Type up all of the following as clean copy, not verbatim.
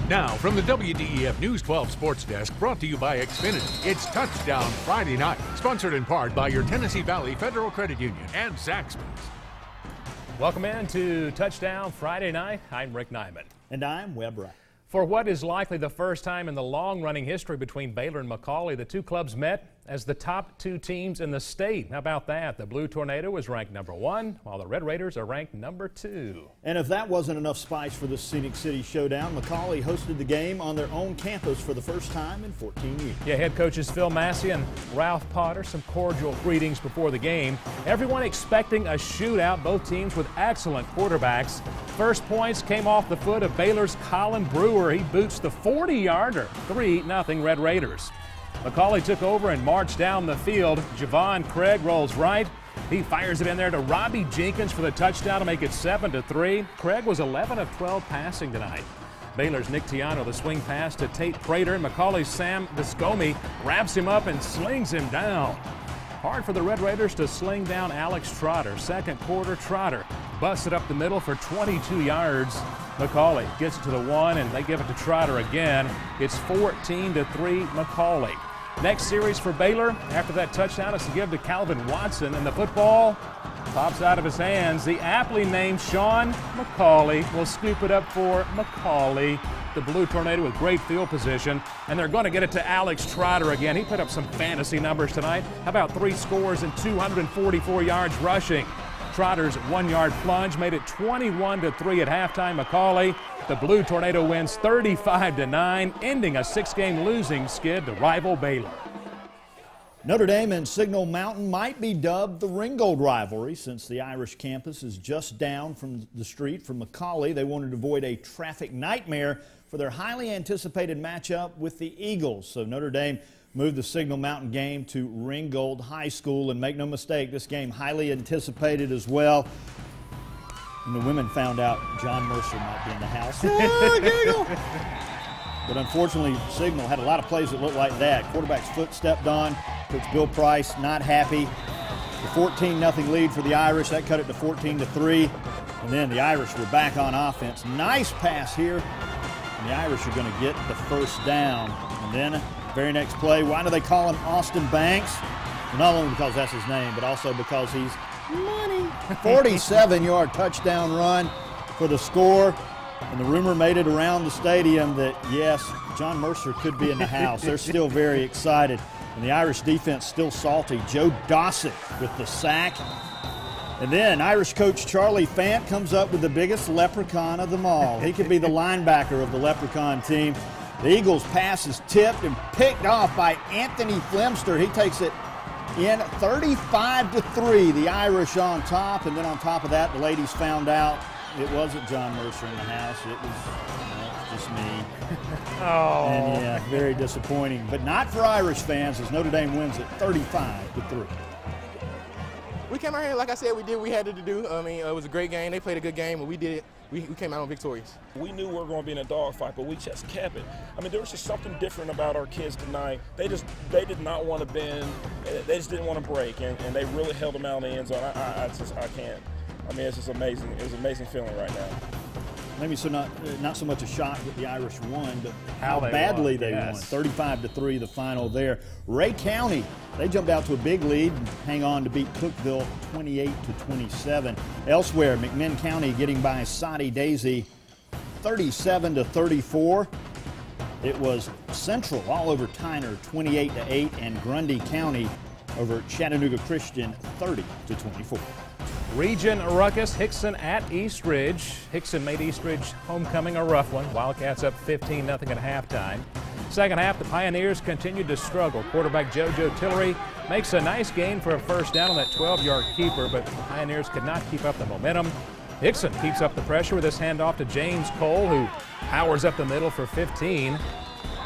Now, from the WDEF News 12 Sports Desk, brought to you by Xfinity, it's Touchdown Friday Night, sponsored in part by your Tennessee Valley Federal Credit Union and Zaxby's. Welcome in to Touchdown Friday Night. I'm Rick Nyman. And I'm Webb Wright. For what is likely the first time in the long-running history between Baylor and McCallie, the two clubs met as the top two teams in the state. How about that? The Blue Tornado is ranked #1, while the Red Raiders are ranked #2. And if that wasn't enough spice for the Scenic City Showdown, McCallie hosted the game on their own campus for the first time in 14 years. Yeah, head coaches Phil Massey and Ralph Potter, some cordial greetings before the game. Everyone expecting a shootout, both teams with excellent quarterbacks. First points came off the foot of Baylor's Colin Brewer. He boots the 40-yarder, 3-0 Red Raiders. McCallie took over and marched down the field. Javon Craig rolls right. He fires it in there to Robbie Jenkins for the touchdown to make it 7-3. Craig was 11 of 12 passing tonight. Baylor's Nick Tiano, the swing pass to Tate Prater. McCallie's Sam Viscomi wraps him up and slings him down. Hard for the Red Raiders to sling down Alex Trotter. Second quarter, Trotter busted up the middle for 22 yards. McCallie gets it to the 1, and they give it to Trotter again. It's 14-3 McCallie. Next series for Baylor after that touchdown is to give to Calvin Watson, and the football pops out of his hands. The aptly named Sean McCallie will scoop it up for McCallie. The Blue Tornado with great field position, and they're going to get it to Alex Trotter again. He put up some fantasy numbers tonight. How about 3 scores and 244 yards rushing? Trotter's 1-yard plunge made it 21-3 at halftime. McCallie, the Blue Tornado wins 35-9, ending a 6-game losing skid to rival Baylor. Notre Dame and Signal Mountain might be dubbed the Ringgold rivalry since the Irish campus is just down from the street from McCallie. They wanted to avoid a traffic nightmare for their highly anticipated matchup with the Eagles. So Notre Dame moved the Signal Mountain game to Ringgold High School, and make no mistake, this game highly anticipated as well. And the women found out John Mercer might be in the house. But unfortunately, Signal had a lot of plays that looked like that. Quarterback's foot stepped on. Coach Bill Price not happy. The 14-0 lead for the Irish. That cut it to 14-3. And then the Irish were back on offense. Nice pass here. And the Irish are going to get the first down. And then very next play, why do they call him Austin Banks? Well, not only because that's his name, but also because he's money. 47-yard touchdown run for the score. And the rumor made it around the stadium that, yes, John Mercer could be in the house. They're still very excited. And the Irish defense still salty. Joe Dossett with the sack. And then Irish coach Charlie Fant comes up with the biggest leprechaun of them all. He could be the linebacker of the leprechaun team. The Eagles' pass is tipped and picked off by Anthony Flemster. He takes it in 35-3. The Irish on top. And then on top of that, the ladies found out it wasn't John Mercer in the house. It was just me. Oh. And yeah, very disappointing. But not for Irish fans as Notre Dame wins it 35-3. We came out here, like I said, we did what we had to do. I mean, it was a great game. They played a good game, but we did it. We came out on victorious. We knew we were going to be in a dogfight, but we just kept it. I mean, there was just something different about our kids tonight. They did not want to bend. They just didn't want to break, and they really held them out in the end zone. I can't. I mean, it's just amazing. It was an amazing feeling right now. Maybe so not so much a shock that the Irish won, but how badly they won. 35-3 the final there. Ray County, they jumped out to a big lead and hang on to beat Cookeville 28-27. Elsewhere, McMinn County getting by Soddy Daisy 37-34. It was Central all over Tyner 28-8, and Grundy County over Chattanooga Christian 30-24. Region Ruckus, Hickson at East Ridge. Hickson made East Ridge homecoming a rough one. Wildcats up 15-0 at halftime. Second half, the Pioneers continued to struggle. Quarterback JoJo Tillery makes a nice gain for a first down on that 12-yard keeper, but the Pioneers could not keep up the momentum. Hickson keeps up the pressure with his handoff to James Cole, who powers up the middle for 15.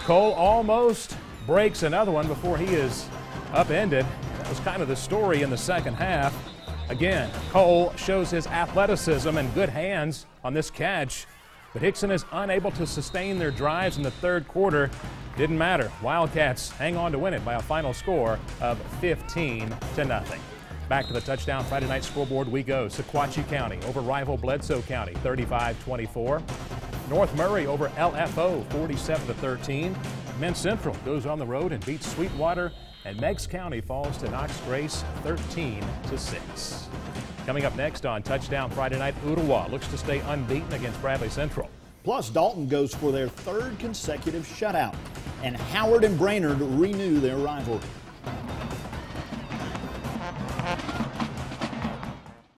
Cole almost breaks another one before he is upended. That was kind of the story in the second half. Again, Cole shows his athleticism and good hands on this catch, but Hickson is unable to sustain their drives in the third quarter. Didn't matter. Wildcats hang on to win it by a final score of 15-0. Back to the Touchdown Friday Night scoreboard we go. Sequatchie County over rival Bledsoe County, 35-24. North Murray over LFO 47-13. Men's Central goes on the road and beats Sweetwater, and Meigs County falls to Knox Grace 13-6. Coming up next on Touchdown Friday night, Ottawa looks to stay unbeaten against Bradley Central. Plus, Dalton goes for their third consecutive shutout, and Howard and Brainerd renew their rivalry.